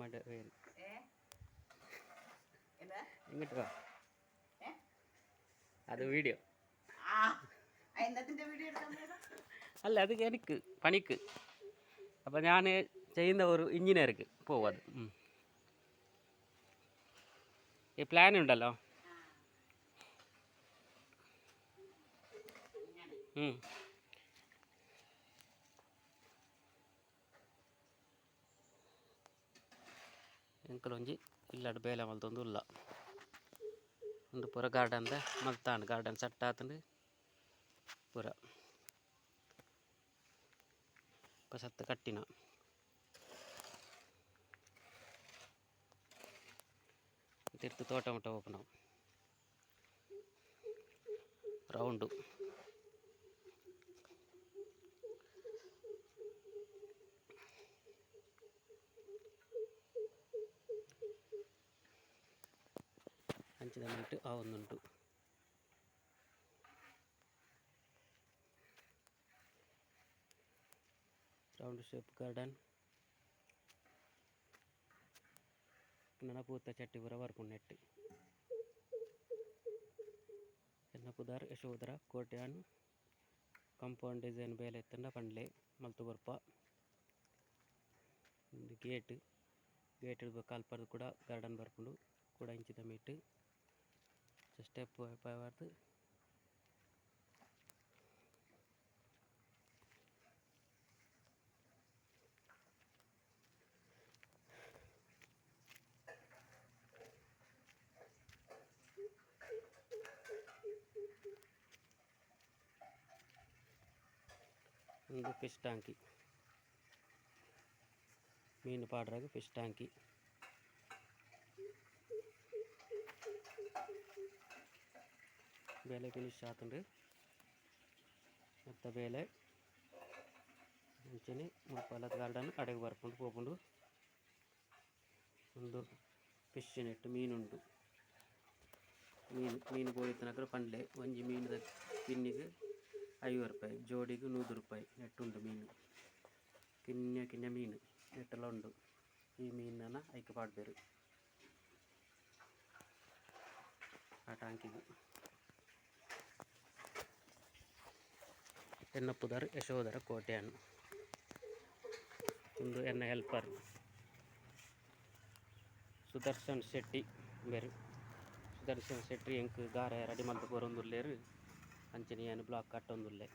അമ്മയുടെ പേര് ഇങ്ങോട്ട് വാ. അത് വീഡിയോ അല്ല, അത് എനിക്ക് പണിക്ക്. അപ്പം ഞാൻ ചെയ്യുന്ന ഒരു എഞ്ചിനീയർക്ക് പോവും. അത് ഈ പ്ലാൻ ഉണ്ടല്ലോ, ಎಂಕಲೊಂಜಿ ಇಲ್ಲಾಡು ಬೇಲೆ ಮಲ್ತೊಂದು ಉಲ್ಲ ಒಂದು ಪೂರ ಗಾರ್ಡನ್ದ ಮಲ್ತಾಂಡು ಗಾರ್ಡನ್ ಸೆಟ್ ಆತಂಡು ಪೂರ ಸತ್ತು ಕಟ್ಟಿನ ತಿರ್ತು ತೋಟ ಮುಟ್ಟ ಓಪನ್ ರೌಂಡು ಅಂಚಿದ ಮಿನಿಟ್ ಆವೊಂದುಂಟು. ರೌಂಡ್ ಶೇಪ್ ಗಾರ್ಡನ್ ನನ್ನ ಪೂತ ಚಟ್ಟಿ ಪೂರ ಬರ್ಪುಂಡು ನೆಟ್ಟು ಎನ್ನ ಪುದಾರ್ ಯಶೋಧರ ಕೋಟೆಯಾನ್ ಕಾಂಪೌಂಡ್ ಡಿಸೈನ್ ಬೇಲೆ ಎತ್ತಂಡ ಪಂಡ್ಲೆ ಮಲ್ತು ಬರ್ಪ ಗೇಟ್ ಕಾಲ್ಪರ್ದು ಕೂಡ ಗಾರ್ಡನ್ ಬರ್ಪುಂಡು ಕೂಡ ಇಂಚಿದ ಮೀಟ್ ಸ್ಟೆಪ್ ಪೈವಾರ್ದು ಒಂದು ಫಿಶ್ ಟ್ಯಾಂಕಿ, ಮೀನು ಪಾಡ್ರಾಗ ಫಿಶ್ ಟ್ಯಾಂಕಿ. ಬೇಲೆ ಫಿನಿಶ್ ಆತಂಡು ಮತ್ತು ಬೇಲೆ ಅಂಚನೆ ಮುಲ್ಪಾಲದ ಗಾರ್ಡನ್ ಅಡೆಗೆ ಬರ್ಕೊಂಡು ಹೋಗ್ಕೊಂಡು ಒಂದು ಫಿಶ್ ನೆಟ್ಟು ಮೀನುಂಡು. ಮೀನು ಬೋಳಿತನಕ ಪಂಡ್ಲೆ ಒಂಜಿ ಮೀನದ ಪಿನ್ನಿಗೆ 50 ರೂಪಾಯಿ, ಜೋಡಿಗೆ 100 ರೂಪಾಯಿ ನೆಟ್ಟುಂಡು ಮೀನು. ಕಿನ್ಯ ಮೀನು ನೆಟ್ಟೆಲ್ಲ ಉಂಡು. ಈ ಮೀನನ್ನು ಐಕೆ ಪಾಡ್ಬೇರು ಆ ಟ್ಯಾಂಕಿಗೆ. ಎನ್ನ ಪುದರ್ ಯಶೋಧರ ಕೋಟೆಯನ್ನು ಒಂದು ಎನ್ನ ಹೆಲ್ಪರ್ ಸುದರ್ಶನ್ ಶೆಟ್ಟಿ ಬೇರು. ಸುದರ್ಶನ್ ಶೆಟ್ಟಿ ಎಂಕ್ ಗಾರ ರೆಡಿ ಮಲ್ತು ಪೋರೊಂದುಲ್ಲೇರು ಅಂಚನೆ ಏನು ಬ್ಲಾಕ್ ಕಟ್ಟೊಂದುಲ್ಲೆ.